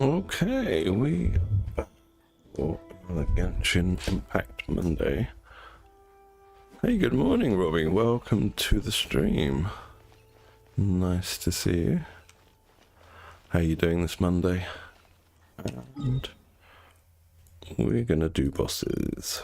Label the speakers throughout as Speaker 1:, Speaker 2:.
Speaker 1: Okay, we for another Genshin Impact Monday. Hey, good morning, Robbie. Welcome to the stream. Nice to see you. How you doing this Monday? And we're gonna do bosses.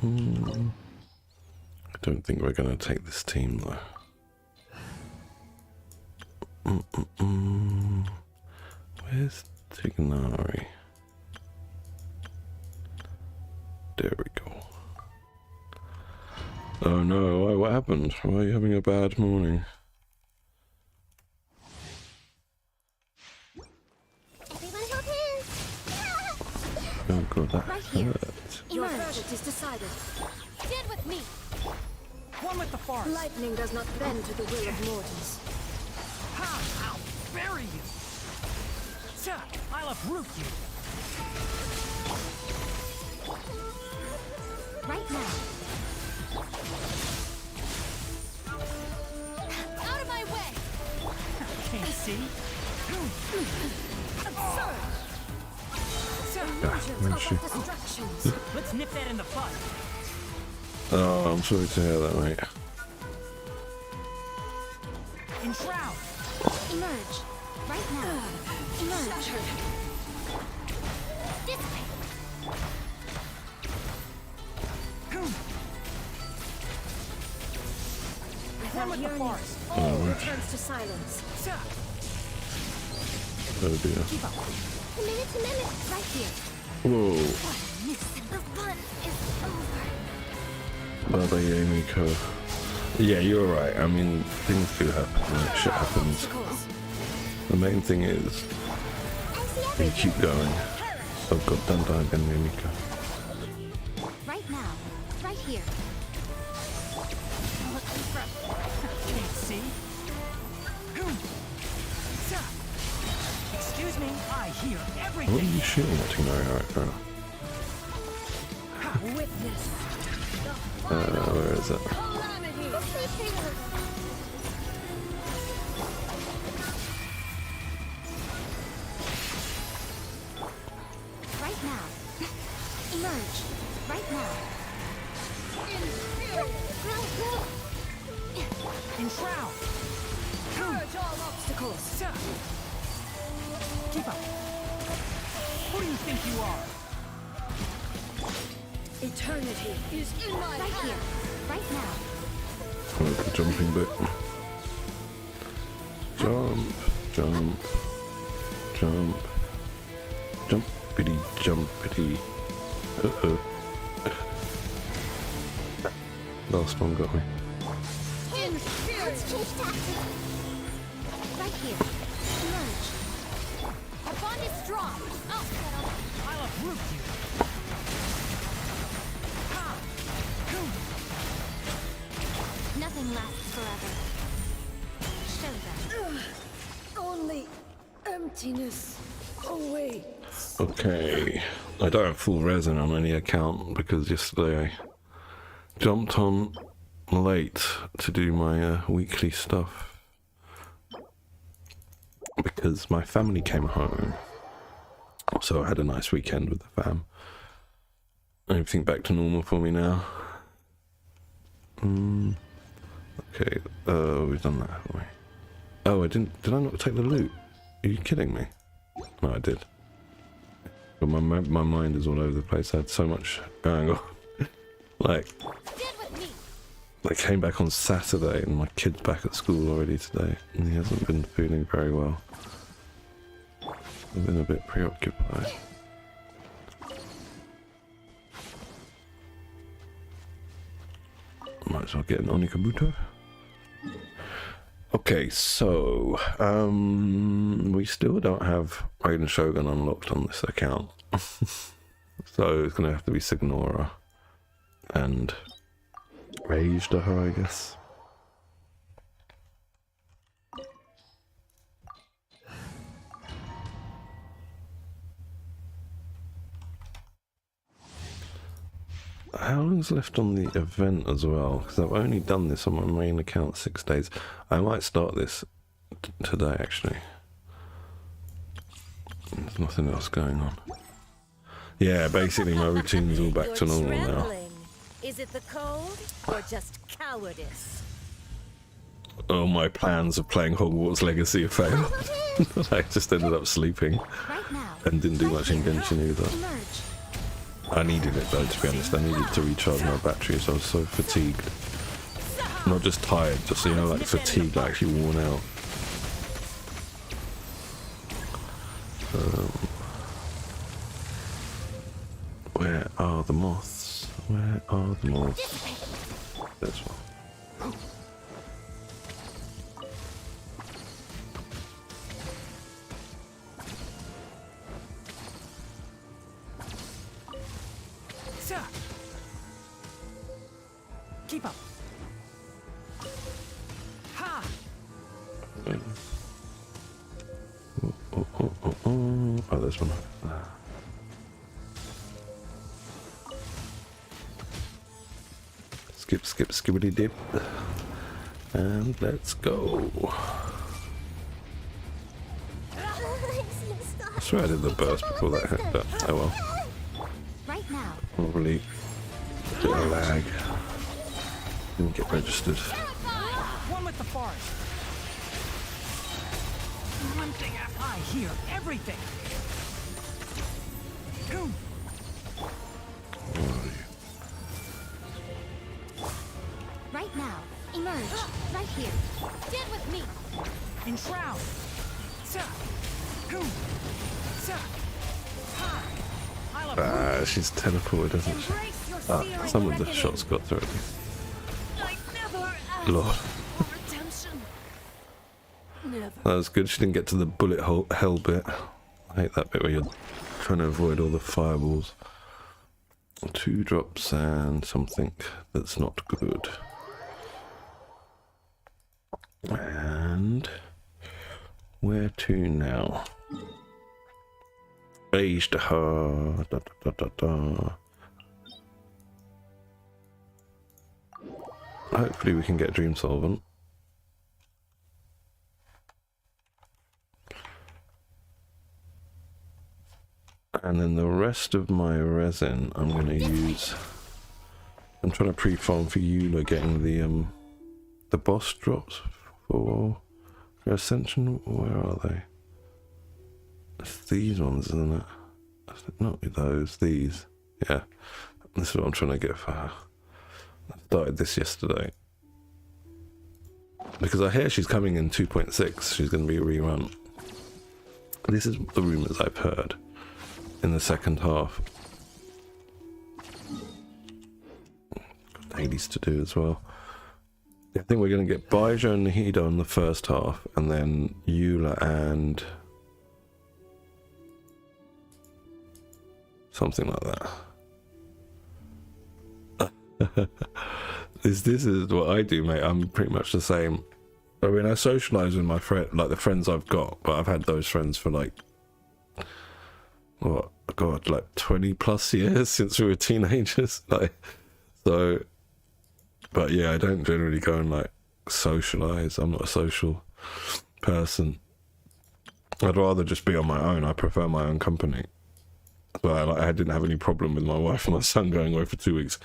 Speaker 1: I don't think we're gonna take this team though. Where's Tignari? There we go. Oh no, why, what happened? Why are you having a bad morning? Oh god, that hurt.
Speaker 2: Your verdict is decided. Stand with me.
Speaker 3: One with the forest.
Speaker 2: Lightning does not bend to the will of mortals.
Speaker 3: Ha! I'll bury you. Sir, I'll uproot you.
Speaker 2: Right now. Out of my way!
Speaker 3: Can't see.
Speaker 2: Absurd!
Speaker 1: where is she?
Speaker 2: Distractions.
Speaker 3: Let's nip that in the bud.
Speaker 1: Oh, I'm sorry to hear that, mate.
Speaker 3: Enshroud.
Speaker 2: Emerge. Right now. Emerge. This way.
Speaker 3: One with the forest.
Speaker 2: All returns to silence.
Speaker 3: Sir,
Speaker 1: Oh dear.
Speaker 3: keep up.
Speaker 2: A minute, right here.
Speaker 1: Whoa.
Speaker 2: The fun is over.
Speaker 1: Baba Yamiko. Yeah, you're right. I mean, things do happen. Like, shit happens. The main thing is you keep going. Oh god, don't die again, Yamiko.
Speaker 2: Right now. Right here.
Speaker 3: Can't see. Sir, excuse me. I hear
Speaker 1: What are
Speaker 3: everything.
Speaker 1: you shooting at, Tignari, right now?
Speaker 2: Witness.
Speaker 1: Where is it?
Speaker 2: Right now. Emerge. Right now.
Speaker 3: Enshroud.
Speaker 2: Purge all obstacles.
Speaker 3: Sir, keep up. Who do you think you are?
Speaker 2: Eternity is in my right here. Right now.
Speaker 1: Oh, the jumping bit. Jump, jump, jump, jumpity, jumpity. Uh-oh. Last one got me.
Speaker 2: Let's change tactics. Right here. Emerge. Our bond is strong. I'll settle.
Speaker 3: I'll uproot you. Ha!
Speaker 2: Nothing lasts forever. Show them. Only emptiness awaits.
Speaker 1: Okay. I don't have full resin on any account because yesterday I jumped on late to do my weekly stuff because my family came home, so I had a nice weekend with the fam. Everything back to normal for me now. Okay, we've done that, haven't we? Oh, did I not take the loot? Are you kidding me? No, I did. But my mind is all over the place. I had so much going on. Like,
Speaker 2: Stand with me.
Speaker 1: I came back on Saturday and my kid's back at school already today. And he hasn't been feeling very well. I've been a bit preoccupied. Might as well get an Onikabuto. Okay, so we still don't have Raiden Shogun unlocked on this account. So it's gonna have to be Signora and Rage to her, I guess. How long's left on the event as well? Because I've only done this on my main account 6 days. I might start this today, actually. There's nothing else going on. Yeah, basically my routine's all back to
Speaker 2: You're
Speaker 1: normal now.
Speaker 2: trembling. Is it the cold or just cowardice?
Speaker 1: Oh, my plans of playing Hogwarts Legacy have failed. I just ended up sleeping
Speaker 2: Right now.
Speaker 1: and didn't do much in Genshin either.
Speaker 2: Emerge.
Speaker 1: I needed it though, to be honest. I needed to recharge my batteries. I was so fatigued. Not just tired, just, you know, like fatigued, like actually worn out. Where are the moths? Where are the moths? There's one.
Speaker 3: Sir. Keep up. Ha!
Speaker 1: Oh, there's one. Skip, skip, skibbity dip. And let's go. I swear I did the burst before that hit, but oh well.
Speaker 2: Right now.
Speaker 1: Probably did a lag. Didn't get registered.
Speaker 3: One with the forest. One thing I hear everything. Boom.
Speaker 2: Right now. Emerge. Right here. Stand with me.
Speaker 3: Enshroud. Sir. Boom. Sir. Ha. I love
Speaker 1: She's teleported, doesn't she?
Speaker 2: Embrace your searing
Speaker 1: Some of the
Speaker 2: reckoning.
Speaker 1: shots got through at least.
Speaker 2: I never asked
Speaker 1: Lord.
Speaker 2: for redemption. Never.
Speaker 1: That was good. She didn't get to the bullet hell bit. I hate that bit where you're trying to avoid all the fireballs. 2 drops and something that's not good. And where to now? Beige to her. Da, da, da, da. Hopefully we can get Dream Solvent. And then the rest of my resin I'm going to use. I'm trying to pre-farm for Eula getting the boss drops for Ascension. Where are they? It's these ones, isn't it? Not those, these. Yeah. This is what I'm trying to get for her. I started this yesterday. Because I hear she's coming in 2.6. She's going to be a rerun. This is the rumours I've heard. In the second half. Got Hades to do as well. I think we're going to get Baija and Nahida in the first half, and then Eula and something like that. This is what I do, mate. I'm pretty much the same. I mean, I socialise with my friend, like the friends I've got, but I've had those friends for like, what, God, like 20 plus years since we were teenagers. Like, so, but yeah, I don't generally go and like socialise. I'm not a social person. I'd rather just be on my own. I prefer my own company. But I didn't have any problem with my wife and my son going away for 2 weeks.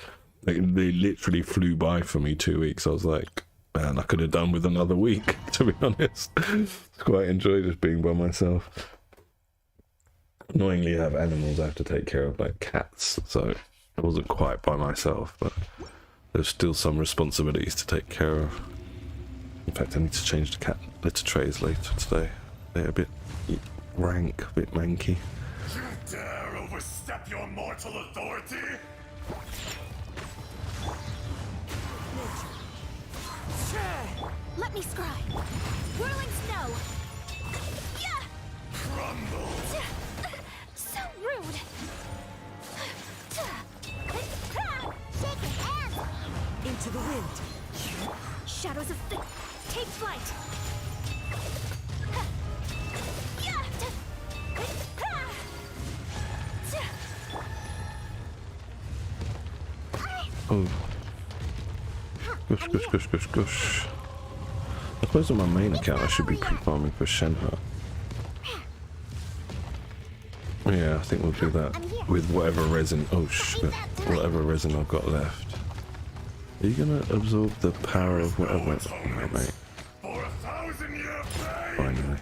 Speaker 1: Like, they literally flew by for me 2 weeks. I was like, man, I could have done with another week, to be honest. I quite enjoy just being by myself. Annoyingly, I have animals I have to take care of, like cats, so I wasn't quite by myself, but there's still some responsibilities to take care of. In fact, I need to change the cat litter trays later today. They're a bit rank, a bit manky.
Speaker 4: You dare overstep your mortal authority?
Speaker 2: Let me scry. Whirling snow. Yeah.
Speaker 4: Crumble!
Speaker 2: So rude. Shake your hands. Into the wind. Shadows of take flight.
Speaker 1: Oh. Gosh, gosh, gosh, gosh, gosh. I suppose on my main account I should be pre-farming for Shenhe. Yeah, I think we'll do that with whatever resin. Oh shit. Whatever resin I've got left. Are you gonna absorb the power of whatever? Oh, no, mate.
Speaker 4: For 1,000-year pain!
Speaker 1: Finally.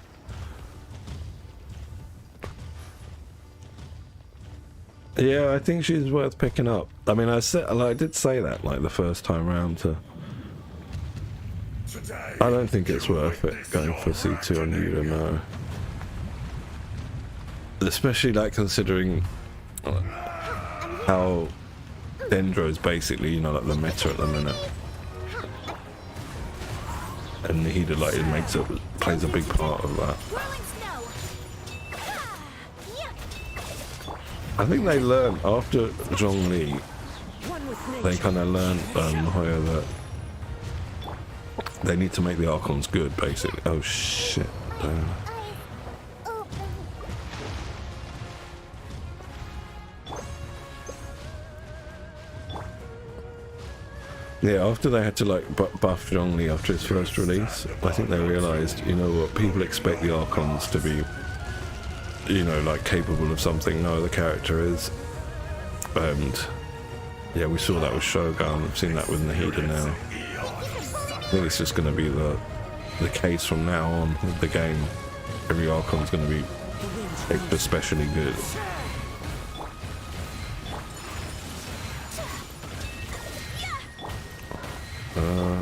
Speaker 1: Yeah, I think she's worth picking up. I mean, I did say that like the first time round to.
Speaker 4: Today,
Speaker 1: I don't think it's worth it going for C2 on you, no. Especially like considering how Dendro's basically, you know, like the meta at the minute. And Nahida, like, plays a big part of that.
Speaker 2: Whirling snow. Yeah.
Speaker 1: I think they learned after Zhongli,
Speaker 3: One with
Speaker 1: they
Speaker 3: nature.
Speaker 1: kind of learned Hoya that they need to make the Archons good, basically. Oh shit. Yeah, after they had to like buff Zhongli after his first release, I think they realised, you know what, people expect the Archons to be, you know, like capable of something. No, the character is. And yeah, we saw that with Shogun, we've seen that with Nahida now. I think it's just going to be the case from now on with the game. Every Archon's going to be especially good.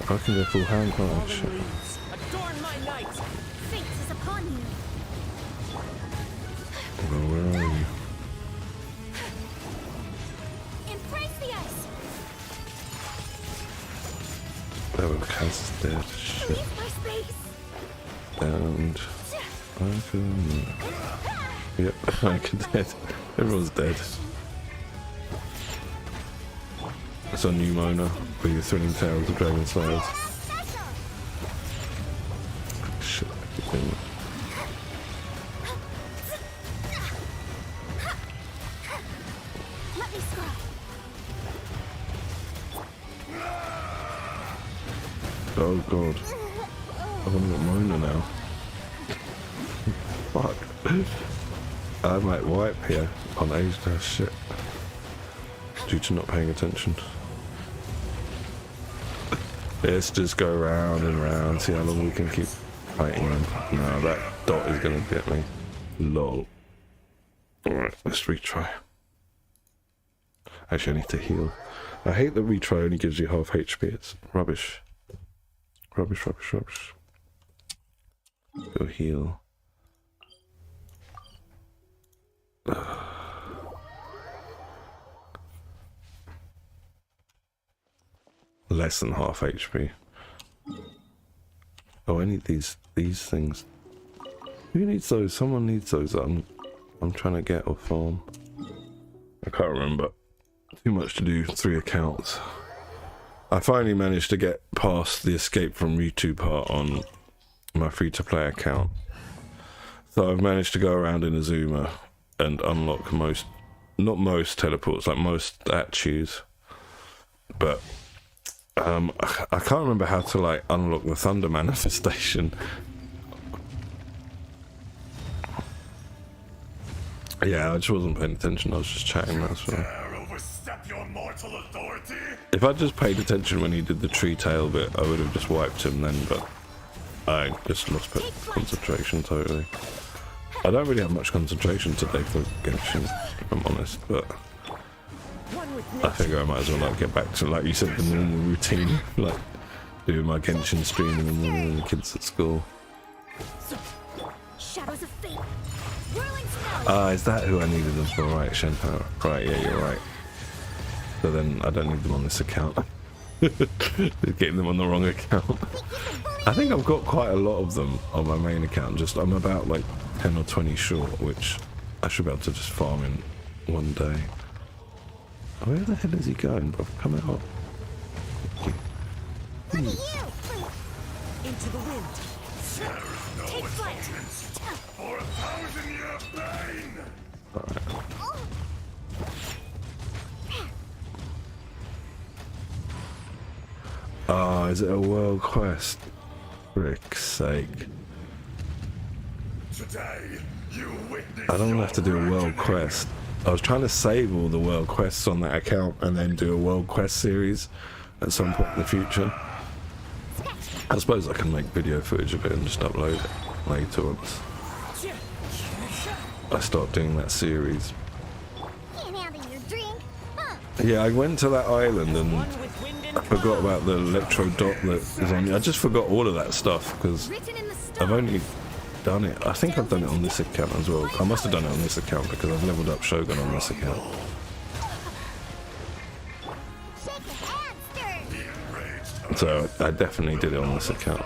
Speaker 1: I can go full hand punch.
Speaker 3: Adorn my night.
Speaker 2: Fate is upon you.
Speaker 1: Well, where are you?
Speaker 2: Embrace the ice.
Speaker 1: Oh, Kaz is dead. Shit.
Speaker 2: Leave my space.
Speaker 1: And I can. Yep, I can dead. Everyone's dead. It's on you, Mona, with your thrilling tales of Dragon Slayers. Shit, I keep doing it.
Speaker 2: Let me scry.
Speaker 1: Oh god. I've only got Mona now. Fuck. I might wipe here on age dash shit. Due to not paying attention. Let's just go round and round, see how long we can keep fighting them. No, that dot is gonna get me. Lol. Alright, let's retry. Actually, I need to heal. I hate that retry only gives you half HP. It's rubbish. Rubbish, rubbish, rubbish. Go heal. Less than half HP. Oh, I need these things. Who needs those? Someone needs those. I'm trying to get or farm. I can't remember. Too much to do. 3 accounts. I finally managed to get past the escape from Mewtwo part on my free-to-play account. So I've managed to go around in Azuma and unlock most, not most teleports, like most statues. But I can't remember how to like unlock the thunder manifestation. Yeah, I just wasn't paying attention. I was just chatting. That's why.
Speaker 4: Dare overstep your mortal authority?
Speaker 1: If I just paid attention when he did the tree tail bit, I would have just wiped him then. But I just lost concentration totally. I don't really have much concentration today for Genshin, if I'm honest. But
Speaker 3: One with
Speaker 1: I
Speaker 3: nature.
Speaker 1: figure I might as well like get back to, like you said, the normal routine, like doing my Genshin stream in the morning and the kids at school.
Speaker 2: Shadows of fate. Whirling snow.
Speaker 1: Ah, is that who I needed them for? Right, Shenhe. Right, yeah, you're right. So then I don't need them on this account. Getting them on the wrong account. I think I've got quite a lot of them on my main account. Just I'm about like 10 or 20 short, which I should be able to just farm in one day. Where the hell is he going, bro? Come out.
Speaker 2: Look at you.
Speaker 3: Into the wind.
Speaker 2: Take flight.
Speaker 4: For 1,000-year pain!
Speaker 1: is it a world quest? Frick's sake.
Speaker 4: Today, you witness
Speaker 1: I don't
Speaker 4: your
Speaker 1: have to do a world
Speaker 4: reckoning.
Speaker 1: quest. I was trying to save all the world quests on that account and then do a world quest series at some point in the future. I suppose I can make video footage of it and just upload it later once I start doing that series.
Speaker 2: Can't handle your drink, huh?
Speaker 1: Yeah, I went to that island and
Speaker 3: One with wind and
Speaker 1: I forgot about the electro dot that is on. I just forgot all of that stuff because
Speaker 2: Written in the
Speaker 1: I've
Speaker 2: stars.
Speaker 1: only done it. I think I've done it on this account as well. I must have done it on this account because I've leveled up Shogun on this account.
Speaker 2: Shake a hand, stir.
Speaker 1: So I definitely did it on this account.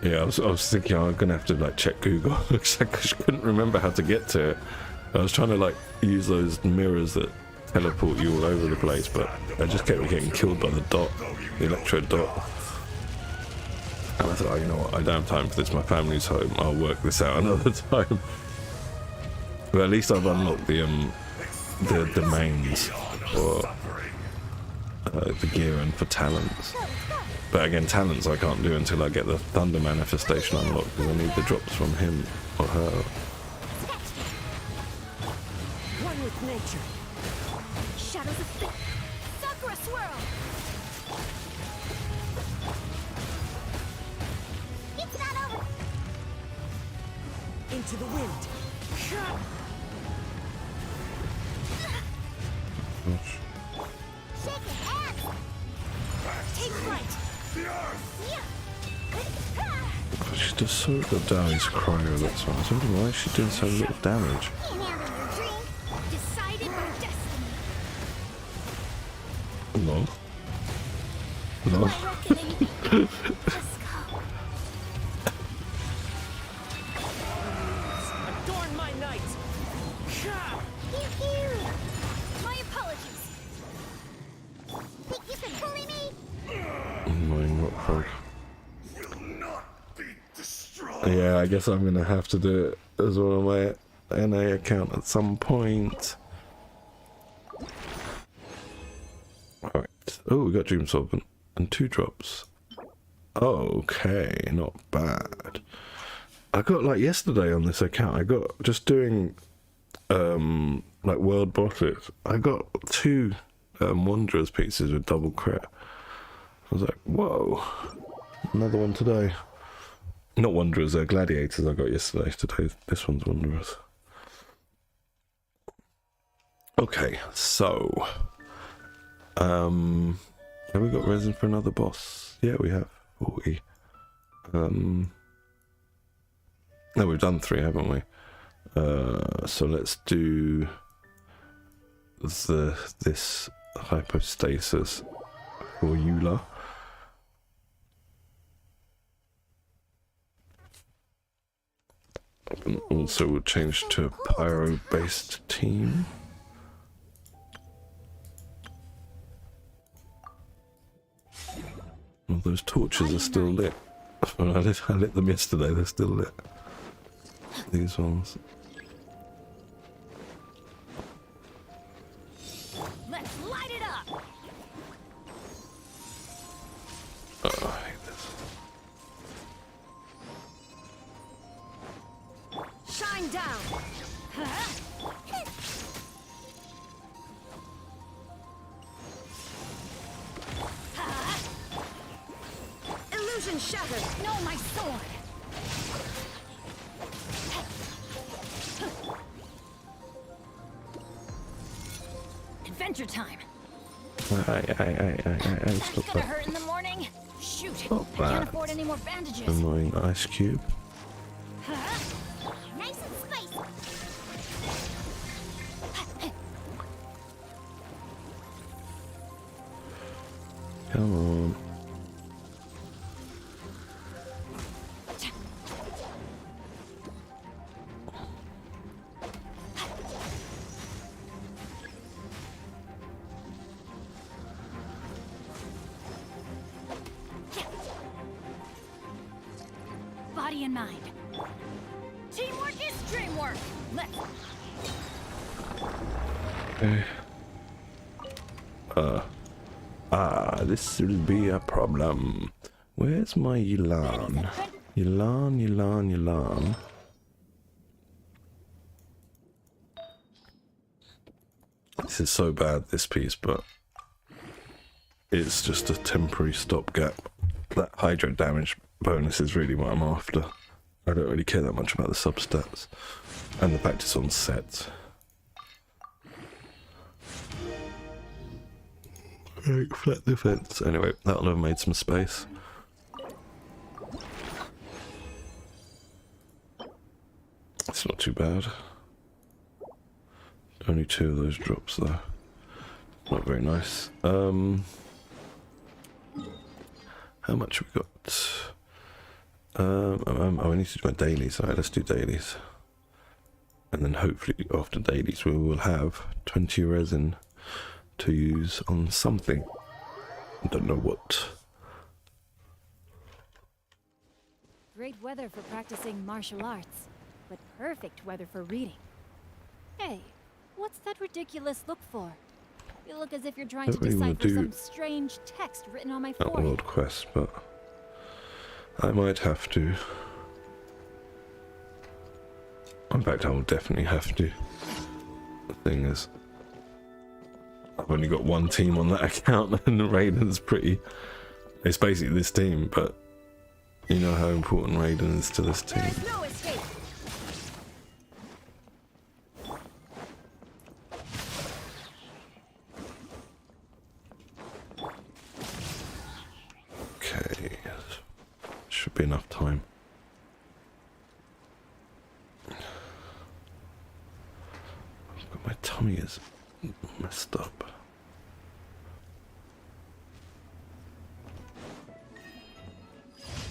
Speaker 1: Yeah, I was thinking I'm gonna have to like check Google because I couldn't remember how to get to it. I was trying to like use those mirrors that teleport you all over the place, but I just kept getting killed by the dot, the electro dot. And I thought, oh, you know what? I don't have time for this. My family's home. I'll work this out another time. But at least I've unlocked the domains for the gear and for talents. But again, talents I can't do until I get the Thunder Manifestation unlocked because I need the drops from him or her.
Speaker 3: one with nature.
Speaker 2: Shadows of fate. Sakura swirl. It's not over.
Speaker 3: Into the wind.
Speaker 2: Shake a hand. Take flight. Yeah.
Speaker 1: She does so little damage, cryo. That's why I was wondering why is she doing so little damage.
Speaker 2: Can't handle your drink. Decided by destiny.
Speaker 1: No. No.
Speaker 2: My reckoning. Let's go.
Speaker 3: Adorn my night.
Speaker 2: Pew pew. My apologies. Think you can bully me?
Speaker 1: Annoying rock frog.
Speaker 4: Will not be destroyed.
Speaker 1: Yeah, I guess I'm gonna have to do it as well on my NA account at some point. Alright. Oh, we got Dream Solvent and 2 drops. Okay, not bad. I got like yesterday on this account, I got just doing like world bosses. I got 2 Wanderers pieces with double crit. I was like, whoa, another one today. Not Wanderers, Gladiators I got yesterday. Today, this one's Wanderers. Okay, so have we got resin for another boss? Yeah, we have 40. No, we've done 3, haven't we? So let's do this hypostasis for Eula. And also we'll change to a pyro-based team. Well, those torches are still lit. I lit them yesterday, they're still lit. These ones.
Speaker 2: Let's light it up.
Speaker 1: Oh, I hate this.
Speaker 2: Shine down. Illusion shattered. No, my sword. Adventure time.
Speaker 1: I
Speaker 2: That's
Speaker 1: stop
Speaker 2: gonna
Speaker 1: that
Speaker 2: hurt in the morning. Shoot,
Speaker 1: Not
Speaker 2: I can't
Speaker 1: bad.
Speaker 2: afford any more bandages.
Speaker 1: annoying ice cube.
Speaker 2: Nice and spicy.
Speaker 1: Come on.
Speaker 2: Body and mind. Teamwork is dreamwork. Let's.
Speaker 1: Okay. Ah, this will be a problem. Where's my Yelan? Yelan. This is so bad, this piece, but it's just a temporary stopgap. That hydro damage bonus is really what I'm after. I don't really care that much about the substats. And the fact it's on set. Flat defense. Anyway, that'll have made some space. It's not too bad. Only 2 of those drops though. Not very nice. How much have we got? Oh, I need to do my dailies. Alright, let's do dailies. And then hopefully after dailies we will have 20 resin to use on something. I don't know what.
Speaker 2: Great weather for practicing martial arts, but perfect weather for reading. Hey, what's that ridiculous look for? You look as if you're trying to
Speaker 1: Don't really wanna
Speaker 2: decipher
Speaker 1: do
Speaker 2: some strange text written on my
Speaker 1: that
Speaker 2: forehead.
Speaker 1: world quest, but I might have to. In fact, I will definitely have to. The thing is, I've only got 1 team on that account, and Raiden's pretty. It's basically this team, but you know how important Raiden is to this team.
Speaker 2: There's no escape.
Speaker 1: Okay, should be enough time. My tummy is messed up.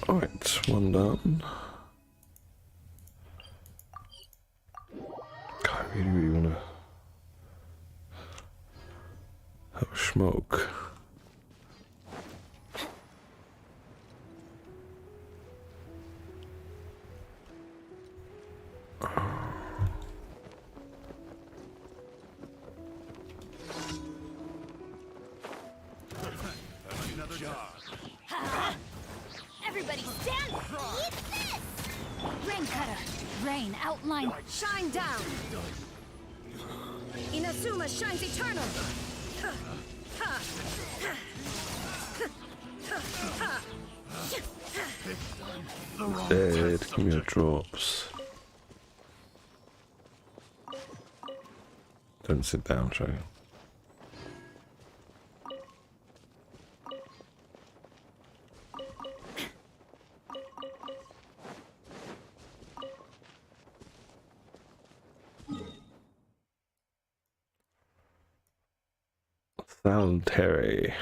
Speaker 1: Alright, 1 down. God, I really want to have a smoke.
Speaker 2: Everybody stand! Eat this! Rain cutter! Rain, outline, shine down! Inazuma shines eternal!
Speaker 1: Dead, give me your drops. Don't sit down, Trey. Terry.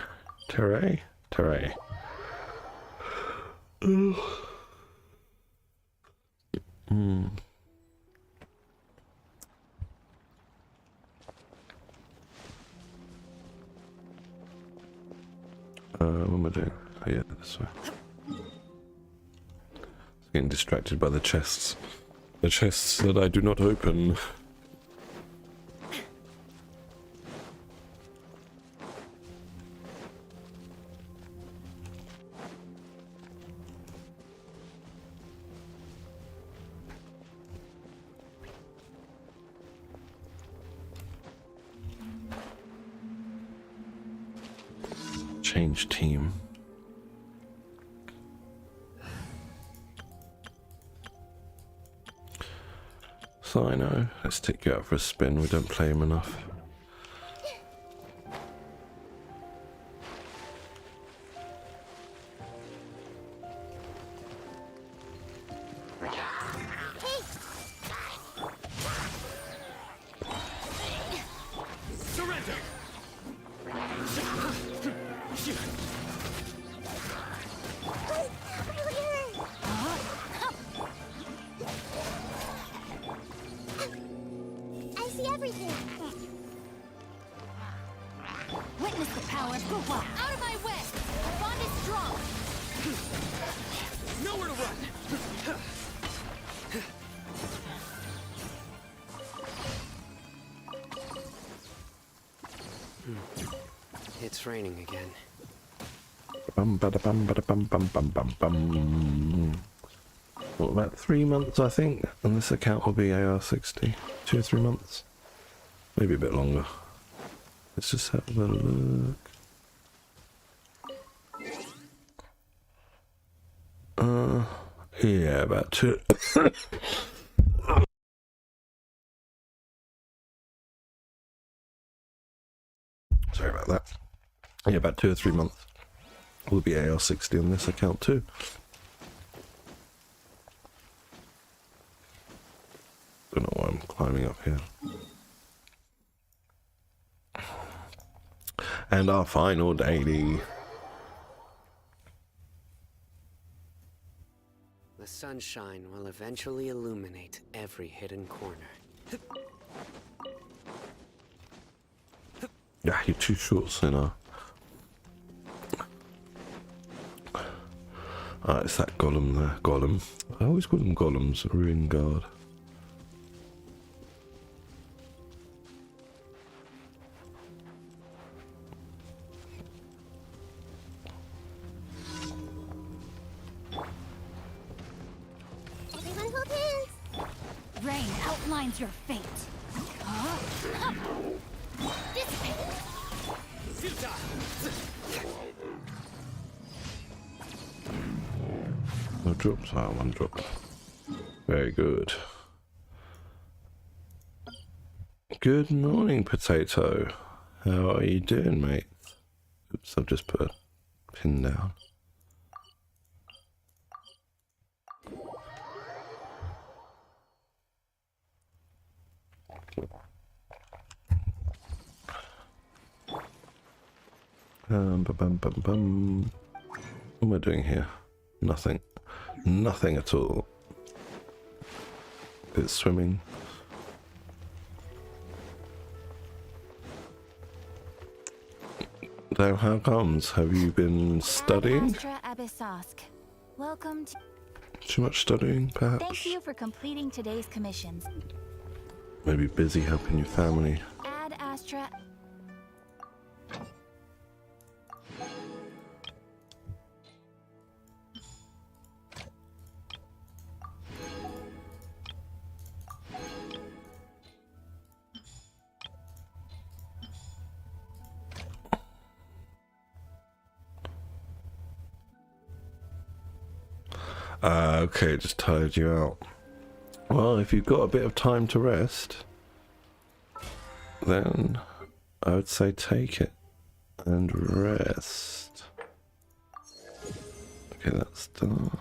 Speaker 1: Terry? Terry. What am I doing? Oh yeah, this way. Getting distracted by the chests. The chests that I do not open. Change team. So I know, let's take you out for a spin. We don't play him enough.
Speaker 3: Surrender!
Speaker 2: I see everything! Witness the power of Guhua! Out of my way! The bond is strong!
Speaker 3: Nowhere to run!
Speaker 5: It's raining again.
Speaker 1: Bum bada bum bada bum bum bum bum bum. What, about 3 months, I think, and this account will be AR60. 2 or 3 months, maybe a bit longer. Let's just have a look. Yeah, about 2. Sorry about that. Yeah, about 2 or 3 months. Will be AR60 on this account too. Don't know why I'm climbing up here. And our final daily.
Speaker 5: The sunshine will eventually illuminate every hidden corner.
Speaker 1: Yeah, you're too short, sinner. Ah, it's that golem there. Golem. I always call them golems. Ruin guard.
Speaker 2: Everyone hold hands! Rain outlines your fate. Huh? This way.
Speaker 1: No drops? Ah, 1 drop. Very good. Good morning, Potato. How are you doing, mate? Oops, I've just put a pin down. Bum, bum, bum, bum. What am I doing here? Nothing. Nothing at all. It's swimming. So how comes? Have you been studying?
Speaker 2: Astra Abyssosk. Welcome to...
Speaker 1: Too much studying, perhaps?
Speaker 2: Thank you for completing today's commissions.
Speaker 1: Maybe busy helping your family.
Speaker 2: Ad Astra...
Speaker 1: Okay, just tired you out. Well, if you've got a bit of time to rest, then I would say take it and rest. Okay, that's done.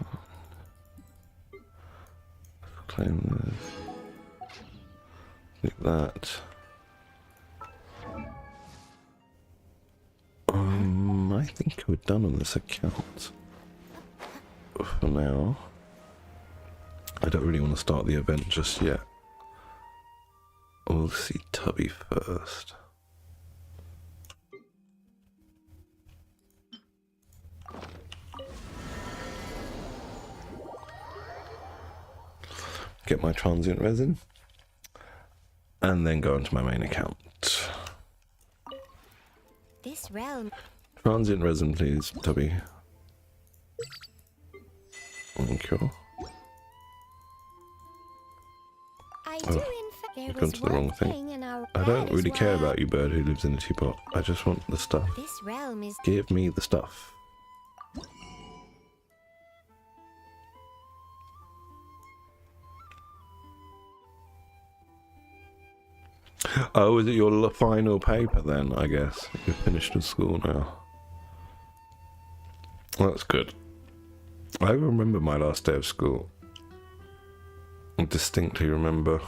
Speaker 1: Claim this. Like that. I think we're done on this account. For now. I don't really want to start the event just yet. We'll see Tubby first. Get my transient resin. And then go into my main account.
Speaker 2: This realm...
Speaker 1: Transient resin, please, Tubby. Thank you.
Speaker 2: I do in fact... There
Speaker 1: I've gone
Speaker 2: was
Speaker 1: to the wrong
Speaker 2: one
Speaker 1: thing.
Speaker 2: in our...
Speaker 1: I don't
Speaker 2: That is
Speaker 1: really care
Speaker 2: why
Speaker 1: about you, bird who lives in a teapot. I just want the stuff.
Speaker 2: This realm is...
Speaker 1: Give me the stuff. Oh, is it your final paper then, I guess? You're finished with school now. Well, that's good. I remember my last day of school. I distinctly remember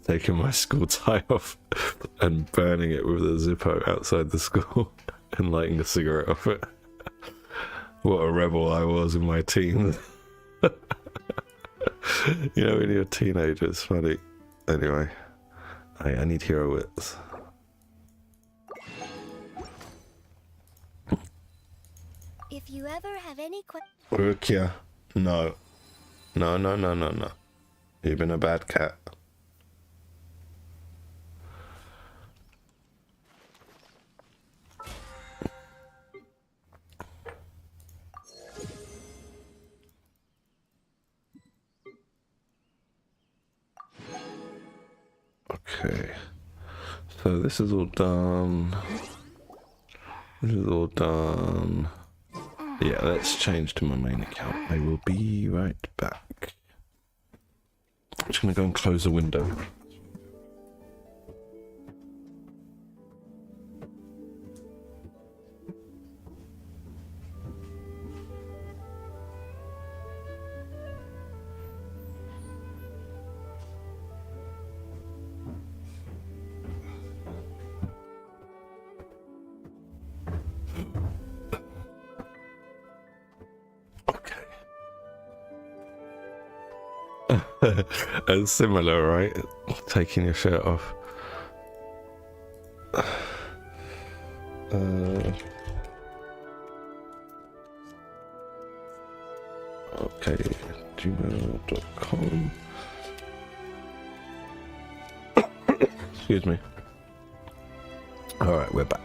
Speaker 1: taking my school tie off and burning it with a Zippo outside the school and lighting a cigarette off it. What a rebel I was in my teens. You know, when you're a teenager, it's funny. Anyway, I need hero wits.
Speaker 2: If you ever have any questions...
Speaker 1: Rukia, no. No, no, no, no, no. You've been a bad cat. Okay. So this is all done. This is all done. Yeah, let's change to my main account. I will be right back. I'm just gonna go and close the window. It's similar, right? Taking your shirt off. Okay, gmail.com. Excuse me. Alright, we're back.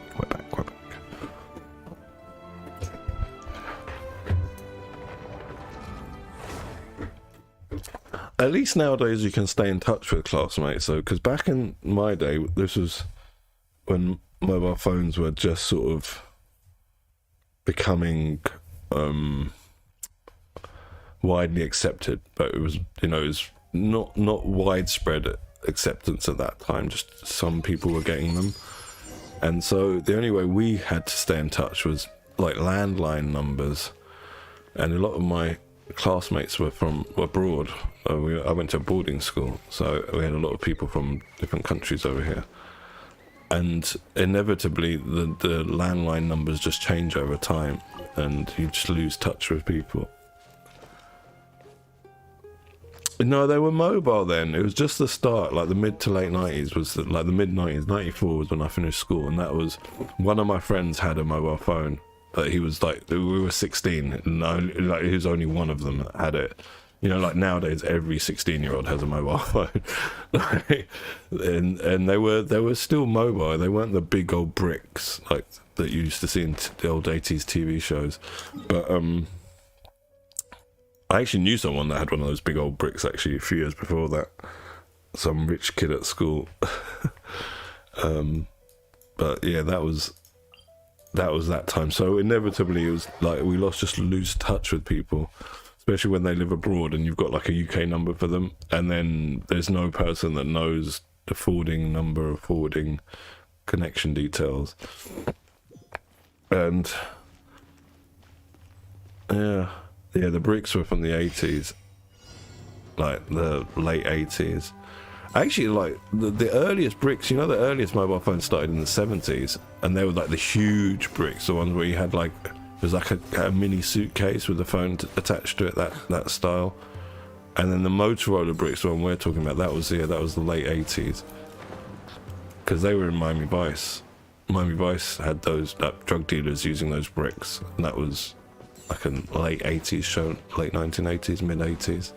Speaker 1: At least nowadays you can stay in touch with classmates, so because back in my day, this was when mobile phones were just sort of becoming widely accepted, but it was, you know, it was not widespread acceptance at that time. Just some people were getting them, and so the only way we had to stay in touch was like landline numbers, and a lot of my classmates were from abroad. I went to a boarding school, so we had a lot of people from different countries over here, and inevitably the landline numbers just change over time and you just lose touch with people. No, they were mobile then. It was just the start, like the mid to late 90s was like the mid 90s. 94 was when I finished school, and that was one of my friends had a mobile phone. He was like, we were 16, and like he was only one of them that had it. You know, like nowadays every 16-year-old has a mobile phone. and they were still mobile. They weren't the big old bricks like that you used to see in the old 80s TV shows. But I actually knew someone that had one of those big old bricks actually a few years before that. Some rich kid at school. But yeah, that was that time. So inevitably it was like we lose touch with people, especially when they live abroad and you've got like a UK number for them, and then there's no person that knows the forwarding number or forwarding connection details. And yeah, the bricks were from the 80s, like the late 80s. Actually, like the earliest bricks, you know, the earliest mobile phones started in the 70s, and they were like the huge bricks, the ones where you had like, it was like a mini suitcase with a phone attached to it, that style. And then the Motorola bricks, the one we're talking about, that was the late 80s, because they were in Miami Vice. Miami Vice had those drug dealers using those bricks, and that was like a late 80s show, late 1980s, mid 80s.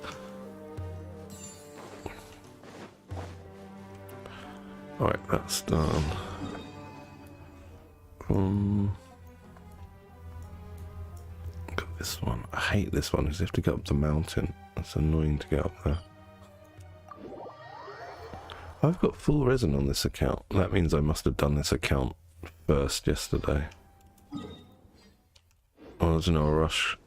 Speaker 1: Alright, that's done. Got this one. I hate this one because you have to get up the mountain. It's annoying to get up there. I've got full resin on this account. That means I must have done this account first yesterday. I was in a rush.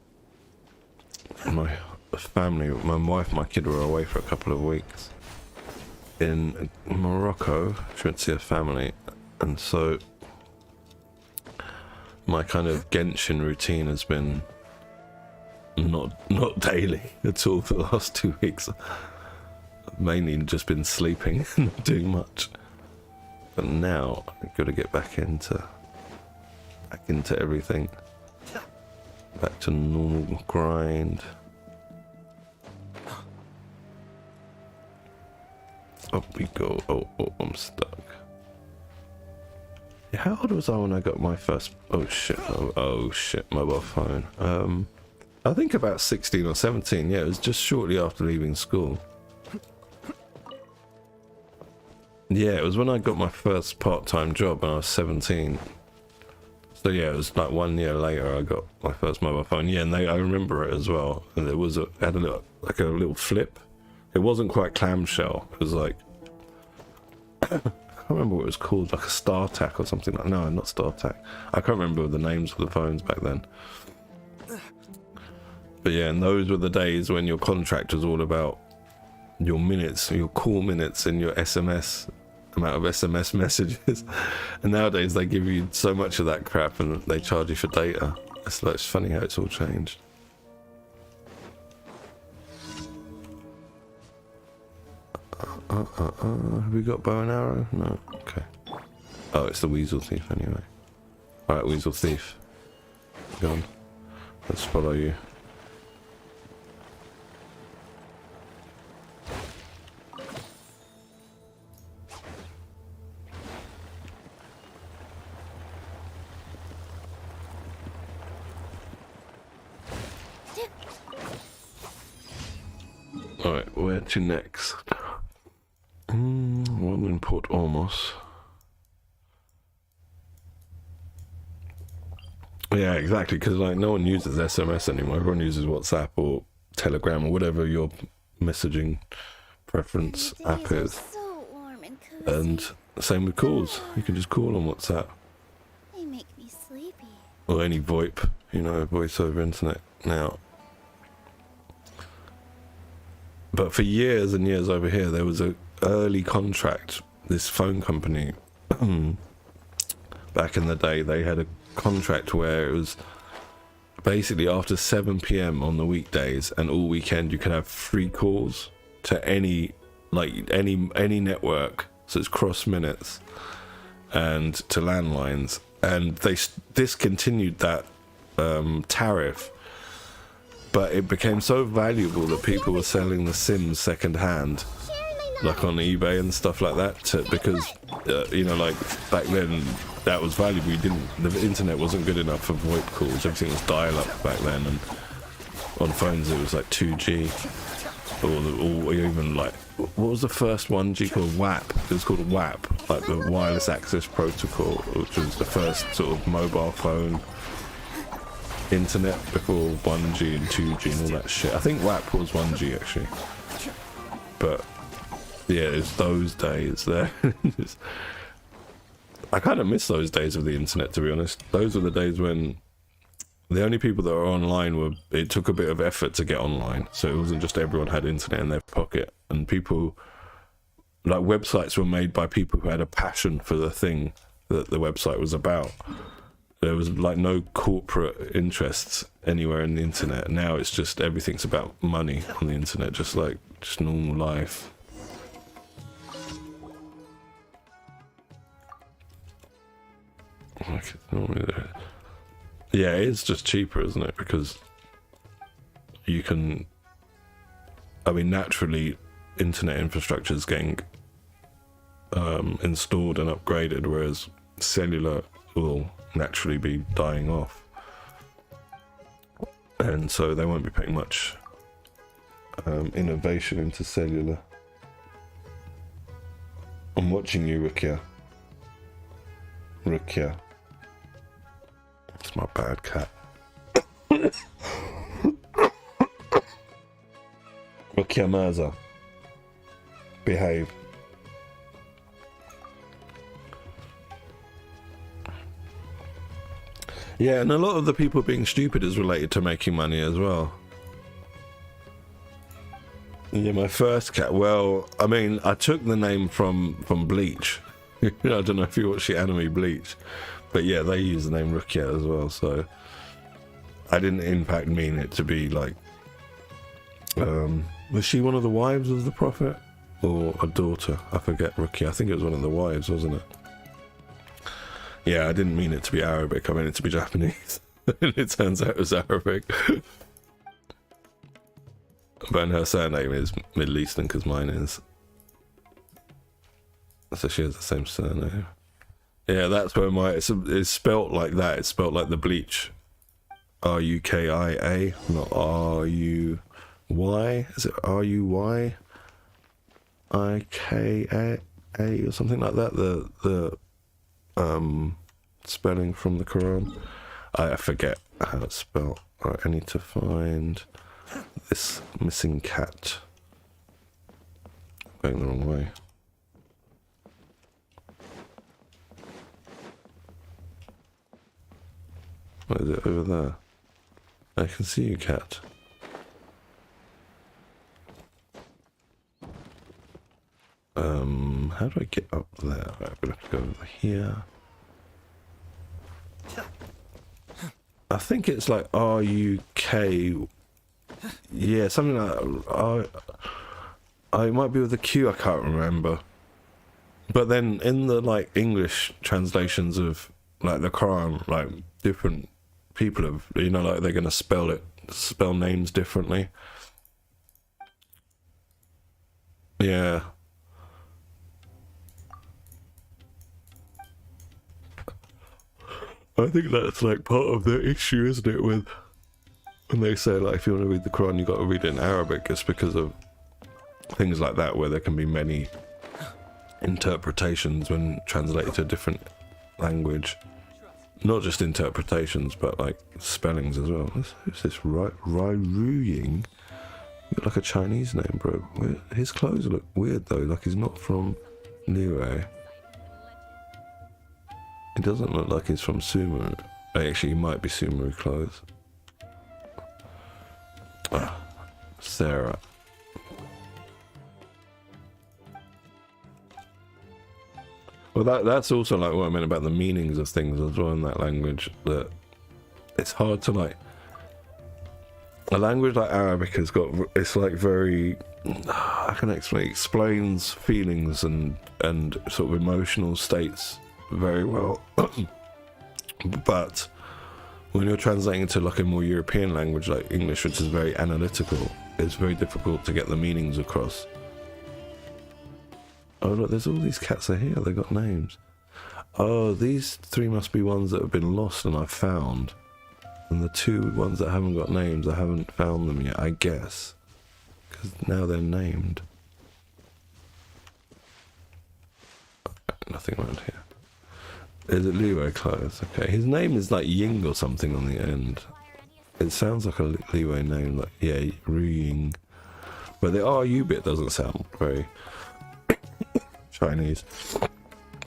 Speaker 1: My family, my wife, my kid were away for a couple of weeks in Morocco. She went to see her family, and so my kind of Genshin routine has been not daily at all for the last 2 weeks. I've mainly just been sleeping and not doing much. But now I've got to get back into everything. Back to normal grind. Up we go. Oh, I'm stuck. Yeah, how old was I when I got my first... Oh shit, mobile phone. I think about 16 or 17. Yeah, it was just shortly after leaving school. Yeah, it was when I got my first part-time job when I was 17. So yeah, it was like 1 year later I got my first mobile phone. Yeah, and I remember it as well. And it had a little flip. It wasn't quite clamshell. It was like I can't remember what it was called, like a StarTAC or something like. No, not StarTAC. I can't remember the names of the phones back then. But yeah, and those were the days when your contract was all about your minutes, your call minutes, and your SMS amount of SMS messages. And nowadays they give you so much of that crap, and they charge you for data. It's like, it's funny how it's all changed. Have we got bow and arrow? No. Okay. Oh, it's the weasel thief anyway. All right, weasel thief. Go on. Let's follow you. Alright, where to next? Well, in Port Ormos. Yeah, exactly, because like no one uses SMS anymore. Everyone uses WhatsApp or Telegram or whatever your messaging preference app is.
Speaker 6: So warm and cozy.
Speaker 1: And same with calls. You can just call on WhatsApp.
Speaker 6: They make me sleepy.
Speaker 1: Or any VoIP, you know, voice over internet now. But for years and years over here, there was a early contract. This phone company, back in the day, they had a contract where it was basically after 7 p.m. on the weekdays and all weekend you could have free calls to any network. So it's cross minutes and to landlines. And they discontinued that tariff. But it became so valuable that people were selling the Sims secondhand, like on eBay and stuff like that, because you know, like back then that was valuable. The internet wasn't good enough for VoIP calls. Everything was dial-up back then, and on phones it was like 2G, or even like, what was the first 1G called? WAP. It was called WAP, like the Wireless Access Protocol, which was the first sort of mobile phone internet before 1G and 2G and all that shit. I think WAP was 1G actually, but yeah, it's those days there. I kind of miss those days of the internet, to be honest. Those were the days when the only people that were online were, it took a bit of effort to get online, so it wasn't just everyone had internet in their pocket, and people, like, websites were made by people who had a passion for the thing that the website was about. There was like no corporate interests anywhere in the internet. Now it's just everything's about money on the internet, just normal life. Yeah, it's just cheaper, isn't it? Because you can, I mean, naturally internet infrastructure is getting installed and upgraded, whereas cellular will naturally be dying off, and so they won't be putting much innovation into cellular. I'm watching you, Rukia. It's my bad cat. Rukia Mirza, behave. Yeah, and a lot of the people being stupid is related to making money as well. Yeah, my first cat, well, I mean, I took the name from Bleach. I don't know if you watch the anime Bleach, but yeah, they use the name Rukia as well, so I didn't in fact mean it to be like, was she one of the wives of the prophet? Or a daughter? I forget, Rukia. I think it was one of the wives, wasn't it? Yeah, I didn't mean it to be Arabic, I meant it to be Japanese. And it turns out it was Arabic. But her surname is Middle Eastern, because mine is. So she has the same surname. Yeah, that's where it's spelt like that. It's spelt like the Bleach. Rukia, not R-U-Y. Is it R-U-Y-I-K-A or something like that? The spelling from the Quran. I forget how it's spelled. Right, I need to find this missing cat. I'm going the wrong way. What is it over there? I can see you, cat. How do I get up there? Right, I'm gonna have to go over here. I think it's like R-U-K. Yeah, something like it might be with a Q, I can't remember. But then in the like English translations of like the Quran, like different people have, you know, like they're gonna spell names differently. Yeah. I think that's like part of the issue, isn't it, with when they say like if you want to read the Quran you got to read it in Arabic. It's because of things like that where there can be many interpretations when translated to a different language. Not just interpretations, but like spellings as well. Who's this? Rai Ruying? Got like a Chinese name, bro. His clothes look weird though, like he's not from Liyue. He doesn't look like he's from Sumeru. Actually, he might be Sumeru clothes. Ah, Sarah. Well, that's also like what I meant about the meanings of things as well in that language. That it's hard to like. A language like Arabic has got, it's like very, how can I explain? It explains feelings and sort of emotional states very well. But when you're translating into like a more European language like English, which is very analytical, it's very difficult to get the meanings across. Oh look, there's all these cats are here, they got names. Oh, these three must be ones that have been lost and I've found. And the two ones that haven't got names, I haven't found them yet, I guess. Because now they're named. Nothing around here. Is it Liyue clothes? Okay, his name is like Ying or something on the end. It sounds like a Liyue name, like, yeah, Ruying. But the RU bit doesn't sound very Chinese.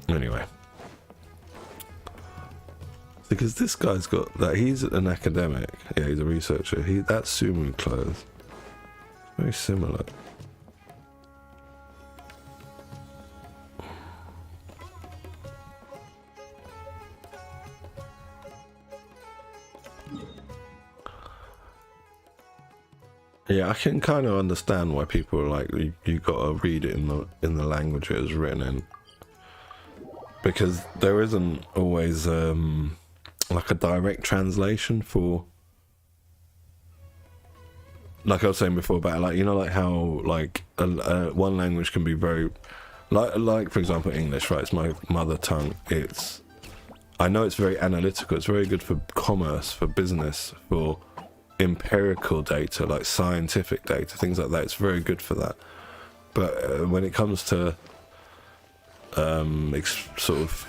Speaker 1: Anyway. Because this guy's got that, he's an academic. Yeah, he's a researcher. That's Sumeru clothes. Very similar. Yeah, I can kind of understand why people are like, you gotta read it in the language it was written in, because there isn't always like a direct translation for, like I was saying before about like, you know, like how like one language can be very like for example English, right? It's my mother tongue. I know it's very analytical. It's very good for commerce, for business, for empirical data, like scientific data, things like that. It's very good for that. But when it comes to sort of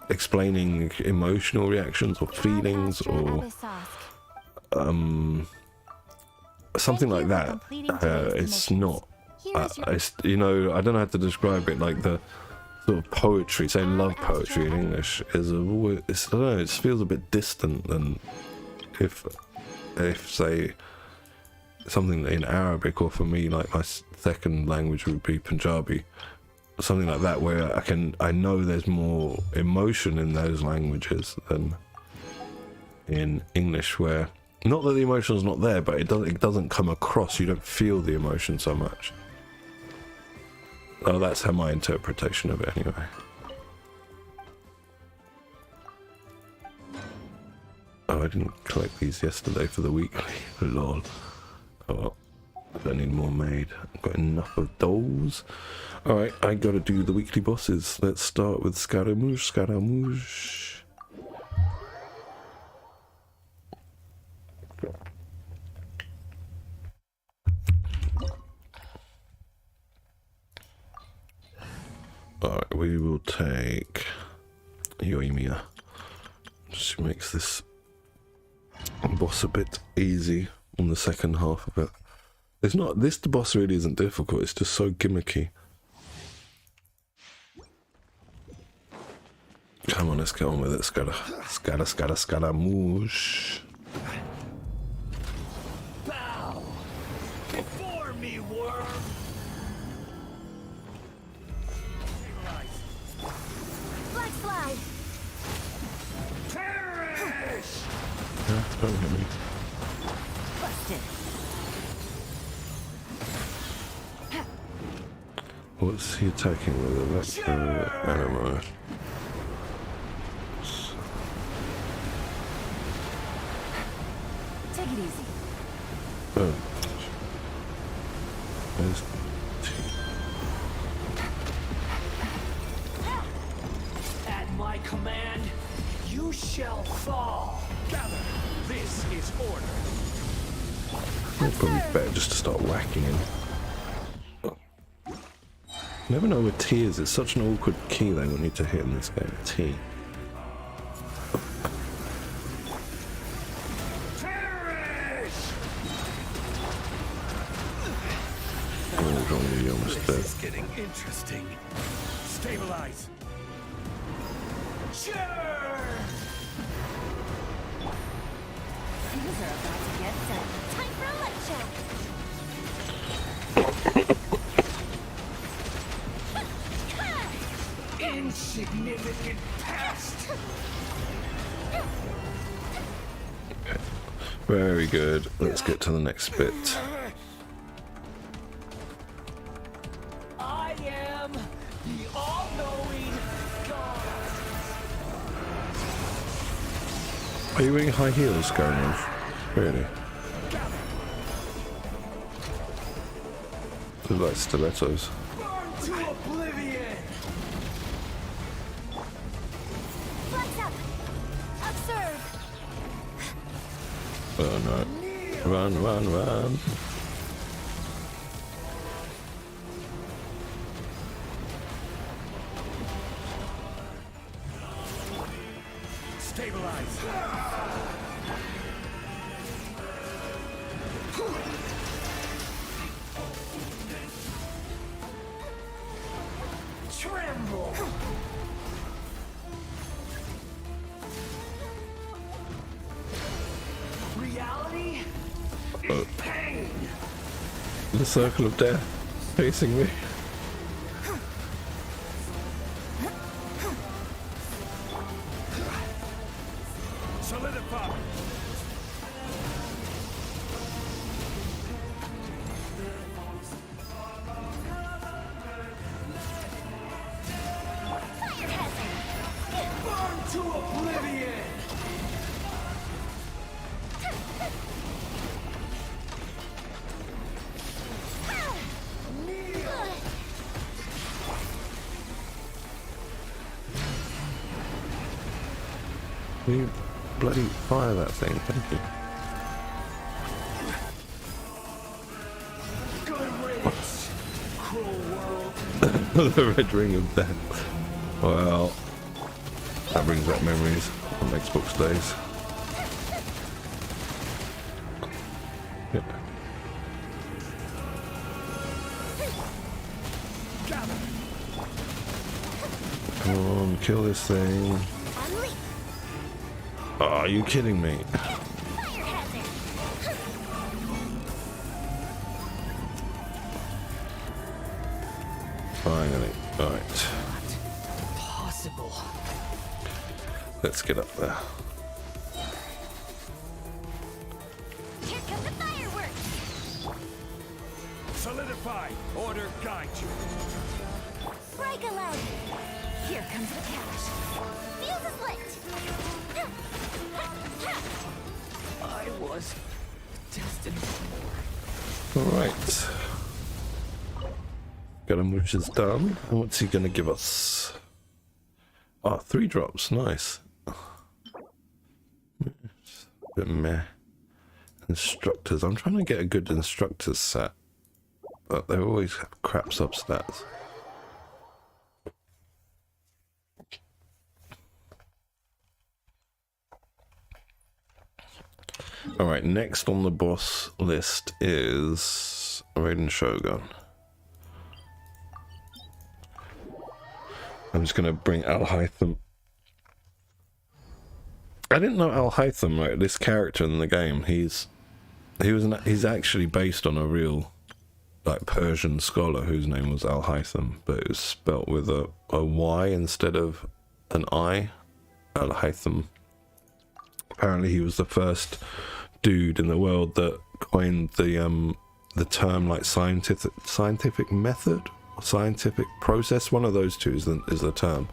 Speaker 1: explaining emotional reactions or feelings or something like that, it's not. It's, you know, I don't know how to describe it. Like the sort of poetry, say love poetry in English, is I don't know. It feels a bit distant than if say something in Arabic, or for me like my second language would be Punjabi, something like that, where I know there's more emotion in those languages than in English, where not that the emotion's not there, but it doesn't come across. You don't feel the emotion so much. Oh, that's how my interpretation of it anyway. Oh, I didn't collect these yesterday for the weekly. Lol. Oh well. I don't need more made. I've got enough of those. Alright, I gotta do the weekly bosses. Let's start with Scaramouche. Alright, we will take Yoimiya. She makes this boss a bit easy on the second half of it. It's not, this boss really isn't difficult, it's just so gimmicky. Come on, let's get on with it. Scatter,
Speaker 3: Bow before me, worm.
Speaker 2: Black slide!
Speaker 3: Perish!
Speaker 1: Yeah, don't hit me.
Speaker 2: Busted!
Speaker 1: What's he attacking with? Electro animal.
Speaker 2: Take it easy.
Speaker 1: Oh. Where's
Speaker 3: At my command, you shall fall. Gather. This is order.
Speaker 1: It's probably better just to start whacking him. Never know where T is. It's such an awkward key they want you to hit in this game. T.
Speaker 3: Perish!
Speaker 1: Oh, Johnny, you're almost dead.
Speaker 3: This is getting interesting. Stabilize. Sure!
Speaker 2: Things are about to get set. Time for a light check!
Speaker 3: Insignificant past.
Speaker 1: Very good. Let's get to the next bit.
Speaker 3: I am the all-knowing God.
Speaker 1: Are you wearing high heels going on? Really? They're like stilettos.
Speaker 3: Burn to oblivion.
Speaker 2: Flags up! Observe!
Speaker 1: Oh no. Run, run, run.
Speaker 3: Stabilize. Tremble. Reality is pain.
Speaker 1: The circle of death facing me.
Speaker 3: Solidify.
Speaker 2: Fire hazard!
Speaker 3: Burn to oblivion.
Speaker 1: Will you bloody fire that thing? Thank you.
Speaker 3: Good riddance, cruel world.
Speaker 1: The red ring of death. Well, that brings back memories on Xbox days. Yep.
Speaker 3: Gather.
Speaker 1: Come on, kill this thing.
Speaker 2: Unleash!
Speaker 1: Oh, are you kidding me?
Speaker 2: Fire hazard!
Speaker 1: Finally. Alright.
Speaker 3: Possible.
Speaker 1: Let's get up there.
Speaker 2: Here come the fireworks!
Speaker 3: Solidify. Order guide you.
Speaker 2: Break aloud! Here comes the cash. Fuse is lit!
Speaker 3: I was destined for
Speaker 1: Alright. Got him, which is done. And what's he gonna give us? Oh, 3 drops. Nice. Bit meh. Instructors. I'm trying to get a good instructors set. But they always have crap substats. Alright, next on the boss list is Raiden Shogun. I'm just going to bring Al Hytham I didn't know Al Haytham, right? This character in the game, he's actually based on a real like Persian scholar whose name was Al Haytham, but it was spelt with a Y instead of an I. Al Haytham. Apparently, he was the first dude in the world that coined the term like scientific method, scientific process. One of those two is the term,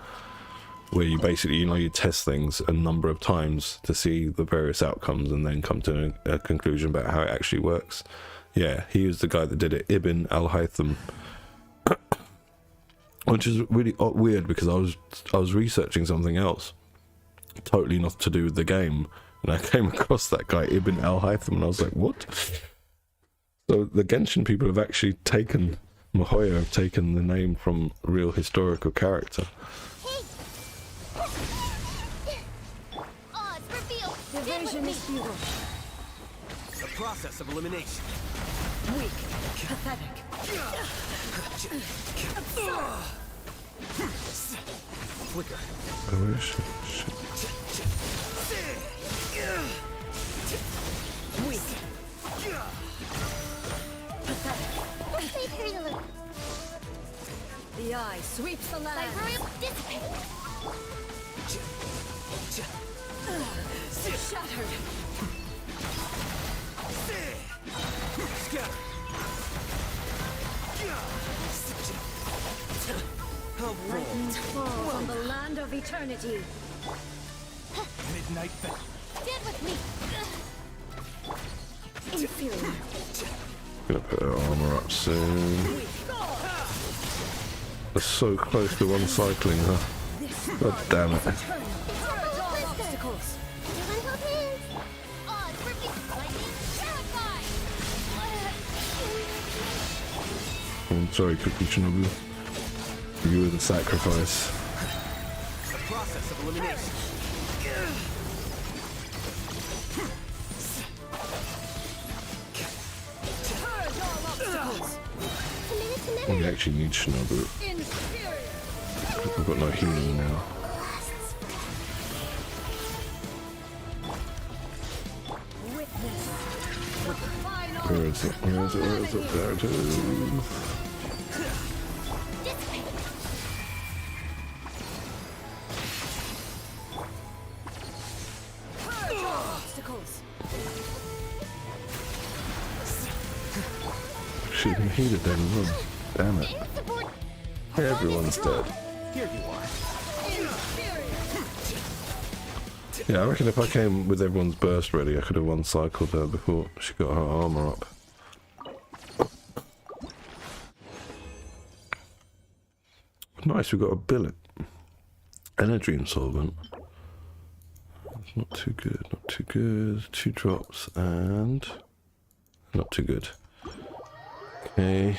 Speaker 1: where you basically, you know, you test things a number of times to see the various outcomes and then come to a conclusion about how it actually works. Yeah, he was the guy that did it, Ibn al-Haytham. Which is really weird because I was researching something else, totally not to do with the game, and I came across that guy, Ibn al-Haytham, and I was like, what? So the Genshin people have actually taken, Mahoya have taken the name from a real historical character.
Speaker 6: Oz, reveal!
Speaker 2: Division is futile.
Speaker 3: The process of elimination.
Speaker 2: Weak. Pathetic.
Speaker 3: Flicker.
Speaker 1: Oh shit.
Speaker 2: Weak. Pathetic.
Speaker 6: Save prelude.
Speaker 2: The eye sweeps the land.
Speaker 6: Librarian, dissipate.
Speaker 2: Shattered.
Speaker 3: Scatter.
Speaker 2: Lightnings fall from the land of eternity.
Speaker 3: Midnight Bell.
Speaker 6: Stand with me.
Speaker 2: Inferior.
Speaker 1: Gonna put her armor up soon. We're so close to one cycling her. God damn it.
Speaker 2: Obstacles.
Speaker 6: Oz, reveal! Lightning, terrify!
Speaker 1: I'm sorry, Cookie Shinobu. You were the sacrifice.
Speaker 3: The process of elimination.
Speaker 2: Purge all obstacles.
Speaker 1: We actually need Shinobu.
Speaker 2: Inferior.
Speaker 1: We've got no healing now.
Speaker 2: Witness. Final.
Speaker 1: Where is it? Where is it? Where is it? There it is.
Speaker 2: Purge all obstacles.
Speaker 1: Shooting heated then as well. Damn it.
Speaker 6: Insubordinate.
Speaker 1: Everyone's dead.
Speaker 3: Here you are.
Speaker 1: Yeah, I reckon if I came with everyone's burst ready, I could have one-cycled her before she got her armor up. Nice, we got a billet. And a dream solvent. That's not too good, not too good. 2 drops and... not too good. Okay.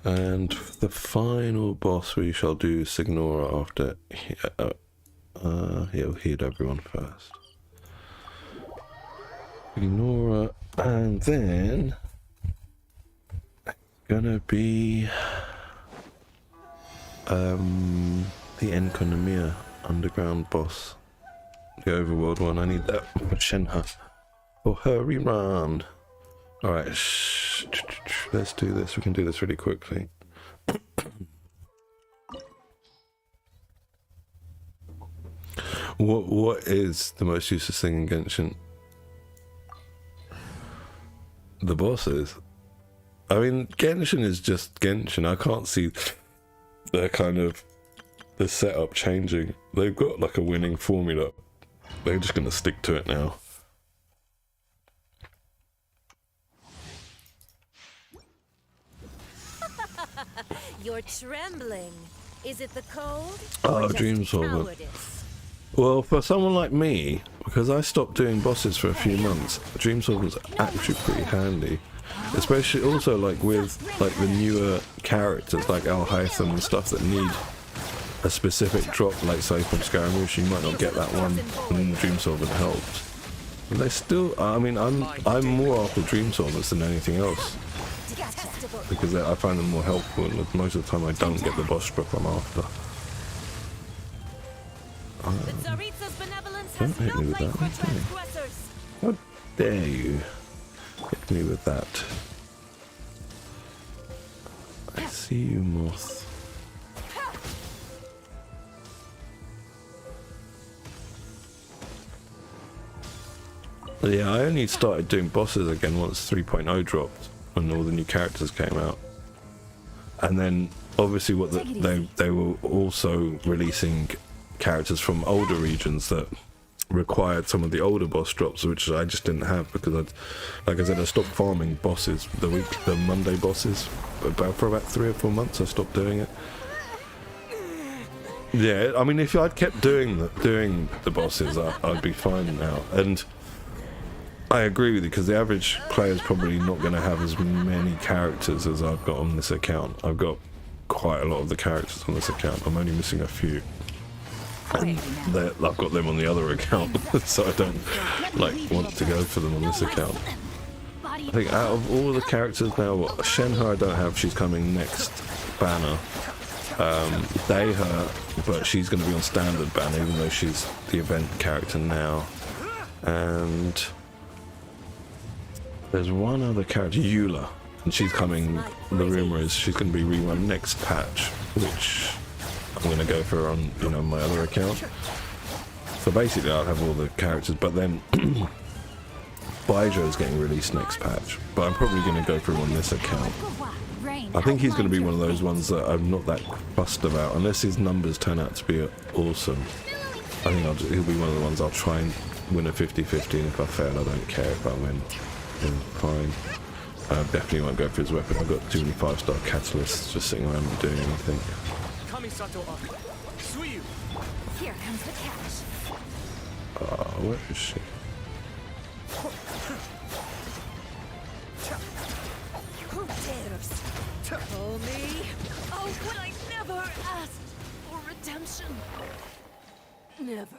Speaker 1: And the final boss we shall do Signora after he'll heal everyone first. Signora, and then gonna be the Enkonomiya underground boss. The overworld one. I need that for Shenhe for her rerun. Alright, let's do this. We can do this really quickly. What is the most useless thing in Genshin? The bosses. I mean, Genshin is just Genshin. I can't see the setup changing. They've got like a winning formula. They're just gonna stick to it now.
Speaker 2: You're trembling. Is it the cold?
Speaker 1: Oh,
Speaker 2: or just
Speaker 1: dream solvent.
Speaker 2: cowardice?
Speaker 1: Well, for someone like me, because I stopped doing bosses for a few months, Dream Solvent's actually pretty handy. Especially also like with like the newer characters like Al Haytham and stuff that need a specific drop, like say from Scaramouche, you might not get that one, and Dream Solvent helps. But they still, I mean, I'm more after Dream Solvents than anything else.
Speaker 2: Detestable.
Speaker 1: because I find them more helpful, and most of the time I don't get the boss drop I'm after.
Speaker 6: The Tsaritsa's benevolence
Speaker 1: Don't
Speaker 6: has
Speaker 1: hit
Speaker 6: no
Speaker 1: me with
Speaker 6: place
Speaker 1: that,
Speaker 6: for
Speaker 1: okay.
Speaker 6: transgressors.
Speaker 1: How dare you hit me with that? I see you, moth. Yeah, I only started doing bosses again once 3.0 dropped, when all the new characters came out. And then, obviously, they were also releasing characters from older regions that required some of the older boss drops, which I just didn't have because like I said, I stopped farming bosses the Monday bosses for about 3 or 4 months. I stopped doing it. Yeah, I mean, if I'd kept doing the bosses, I'd be fine now. And I agree with you, because the average player is probably not going to have as many characters as I've got on this account. I've got quite a lot of the characters on this account. I'm only missing a few. And I've got them on the other account, so I don't want to go for them on this account. I think out of all the characters now, Shenhe I don't have. She's coming next banner. Deihe, but she's going to be on standard banner, even though she's the event character now. And there's one other character, Eula, and she's coming. The rumor is she's going to be rerun next patch, which I'm going to go for on my other account. So basically, I'll have all the characters, but then Baijo is getting released next patch. But I'm probably going to go through on this account. I think he's going to be one of those ones that I'm not that fussed about, unless his numbers turn out to be awesome. I think he'll be one of the ones I'll try and win a 50-50, and if I fail, I don't care. If I win, then fine. I definitely won't go for his weapon. I've got too many 5-star catalysts just sitting around and doing anything.
Speaker 6: Here comes the catch.
Speaker 1: Where is she?
Speaker 6: Who dares call me? Oh, would I never asked for redemption? Never.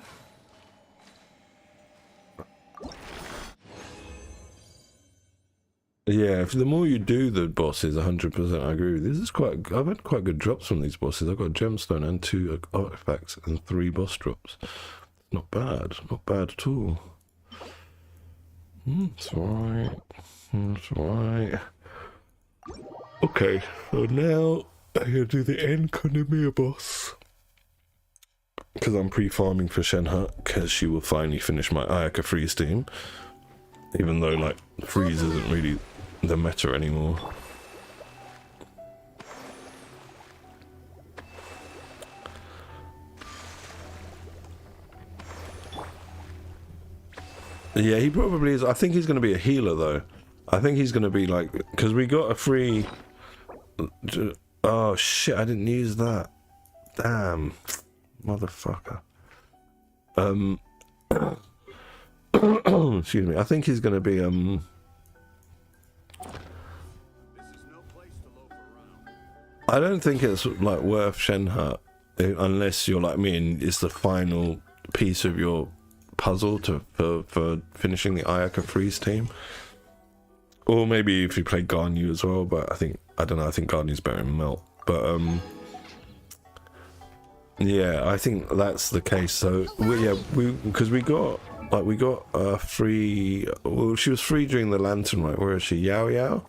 Speaker 1: Yeah, if the more you do the bosses, 100%, I agree with you. I've had quite good drops from these bosses. I've got a gemstone and 2 artifacts and 3 boss drops. Not bad at all. It's alright. It's alright. Okay, so now I'm gonna do the Enkonomiya boss. Because I'm pre-farming for Shenhe, because she will finally finish my Ayaka freeze team. Even though, freeze isn't really the meta anymore. Yeah, he probably is. I think he's going to be a healer, though. I think he's going to be because we got a free... Oh, shit, I didn't use that. Damn. Motherfucker. Excuse me. I think he's going to be, I don't think it's, worth Shenhe, unless you're like me and it's the final piece of your puzzle for finishing the Ayaka freeze team. Or maybe if you play Garnu as well, but I think Garnu's better in Melt. But yeah, I think that's the case. So because we got free. Well, she was free during the Lantern, right? Where is she? Yao Yao.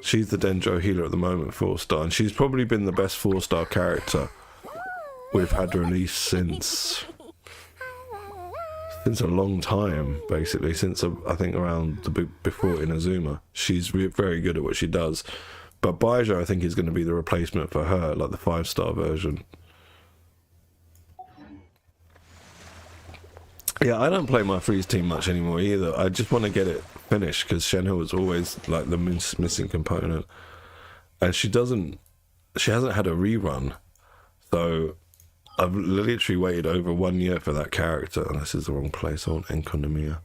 Speaker 1: She's the Denjo healer at the moment, 4-star, and she's probably been the best 4-star character we've had released since a long time, basically, since I think around before Inazuma. She's very good at what she does, but Baijo I think is going to be the replacement for her, like the 5-star version. Yeah, I don't play my freeze team much anymore either. I just want to get it finished because Shenhe was always the missing component, and she hasn't had a rerun, so I've literally waited over 1 year for that character. And this is the wrong place. I want Enkonomiya.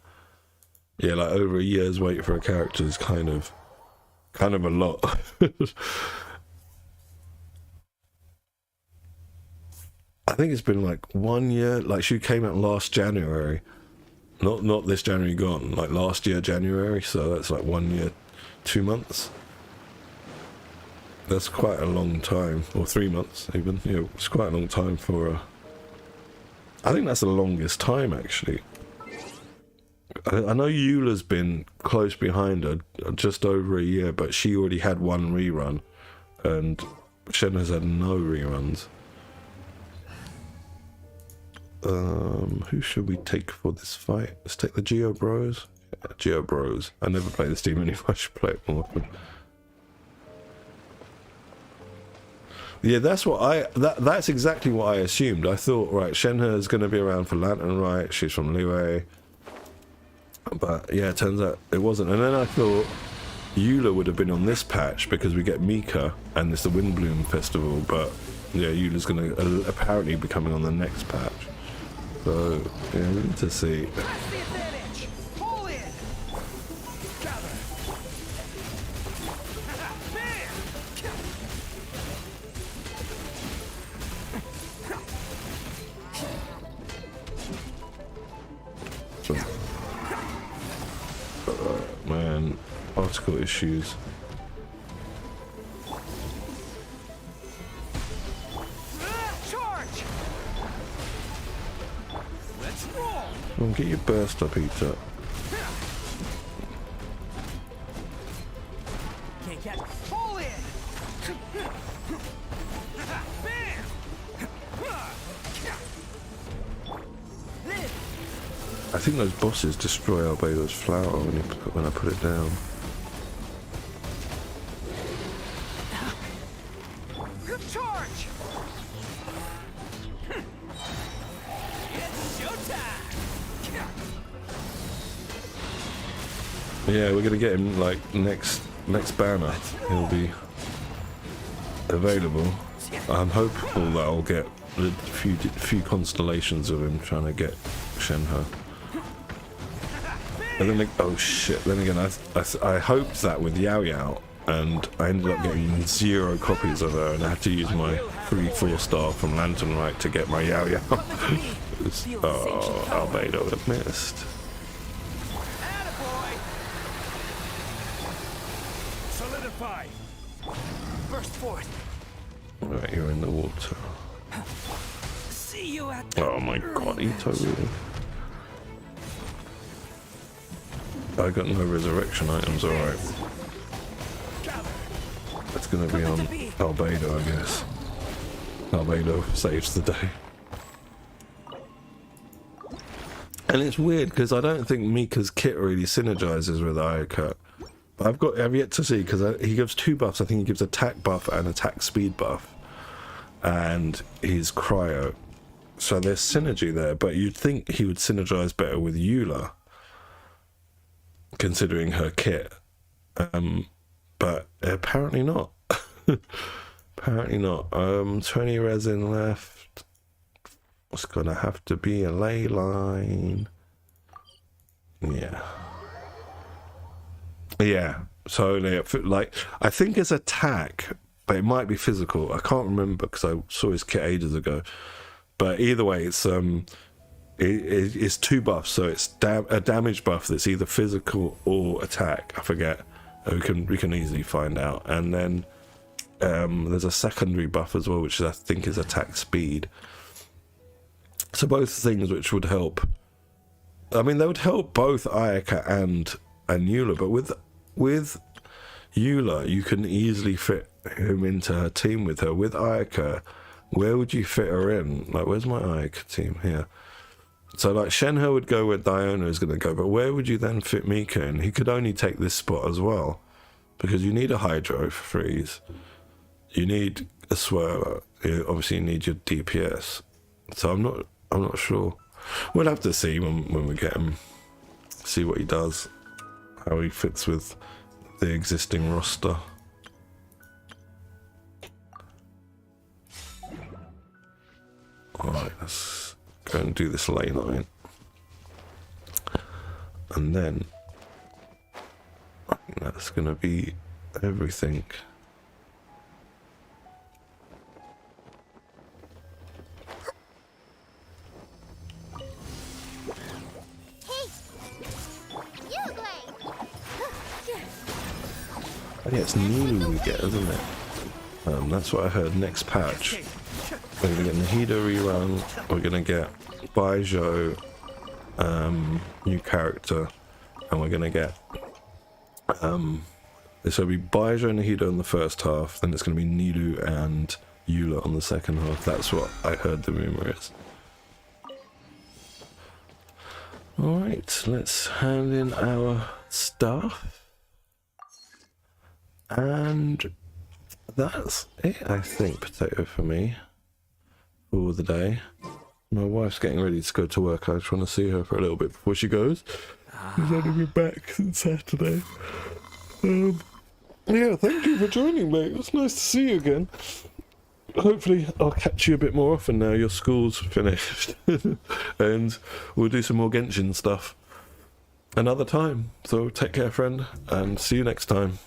Speaker 1: Yeah, over a year's wait for a character is kind of a lot. I think it's been 1 year. She came out last January, not this January gone. Last year January. So that's 1 year, 2 months. That's quite a long time, or 3 months even. You know, it's quite a long time for. I think that's the longest time actually. I know Eula's been close behind her, just over a year, but she already had one rerun, and Shen has had no reruns. Who should we take for this fight? Let's take the Geo Bros. Yeah, Geo Bros. I never play this team anymore. I should play it more often. Yeah, that's what that's exactly what I assumed. I thought, right, Shenhe is going to be around for Lantern Rite. She's from Liyue. But yeah, it turns out it wasn't. And then I thought Eula would have been on this patch because we get Mika and it's the Windbloom Festival. But yeah, Eula's going to apparently be coming on the next patch. So yeah, we need to see.
Speaker 3: Press the advantage. Pull in. Gather.
Speaker 1: Man, particle issues.
Speaker 3: Charge. Let's roll.
Speaker 1: Come on, get your burst up, Eater.
Speaker 3: Can't catch. Pull in. Bam.
Speaker 1: I think those bosses destroy Albedo's flower when I put it down.
Speaker 3: Charge. It's showtime.
Speaker 1: Yeah, we're gonna get him like next banner. He'll be available. I'm hopeful that I'll get a few constellations of him trying to get Shenhe. And then, oh shit! Then again, I hoped that with Yao Yao, and I ended up getting 0 copies of her, and I had to use my 3-4 star from Lantern Rite to get my Yao Yao. Oh, Albedo would have missed.
Speaker 3: Attaboy. Solidify. Burst forth.
Speaker 1: Alright, you're in the water.
Speaker 3: See you at.
Speaker 1: Oh my god, Ito really. I got no resurrection items, alright. That's gonna be on Albedo, I guess. Albedo saves the day. And it's weird because I don't think Mika's kit really synergizes with Ayaka. But I've yet to see, because he gives 2 buffs. I think he gives attack buff and attack speed buff. And he's cryo. So there's synergy there, but you'd think he would synergize better with Eula, considering her kit. But apparently not. Apparently not. 20 resin left. It's gonna have to be a ley line. Yeah. Yeah. So like, I think it's attack, but it might be physical. I can't remember because I saw his kit ages ago. But either way, it's 2 buffs, so it's a damage buff that's either physical or attack. I forget. We can easily find out. And then there's a secondary buff as well, which I think is attack speed. So both things which would help. I mean, they would help both Ayaka and Eula, but with Eula, you can easily fit him into her team with her. With Ayaka, where would you fit her in? Like, where's my Ayaka team? Here. So, like, Shenhe would go where Diona is going to go, but where would you then fit Mika in? He could only take this spot as well, because you need a Hydro for freeze. You need a Swirler. Obviously, you need your DPS. So I'm not sure. We'll have to see when we get him. See what he does. How he fits with the existing roster. Alright, let's go and do this ley line. And then I think that's gonna be everything. Oh, yeah, it's Nunu we get, isn't it? That's what I heard. Next patch, we're gonna get Nahida rerun. We're gonna get Baijo, new character, and we're gonna get this will be Baijo and Nahida in the first half. Then it's gonna be Nilu and Eula on the second half. That's what I heard the rumor is. All right, let's hand in our stuff, and that's it, I think, Potato, for me for the day. My wife's getting ready to go to work. I just want to see her for a little bit before she goes. She's only been back since Saturday. Yeah, thank you for joining, mate. It was nice to see you again. Hopefully I'll catch you a bit more often now your school's finished. And we'll do some more Genshin stuff another time. So take care, friend, and see you next time.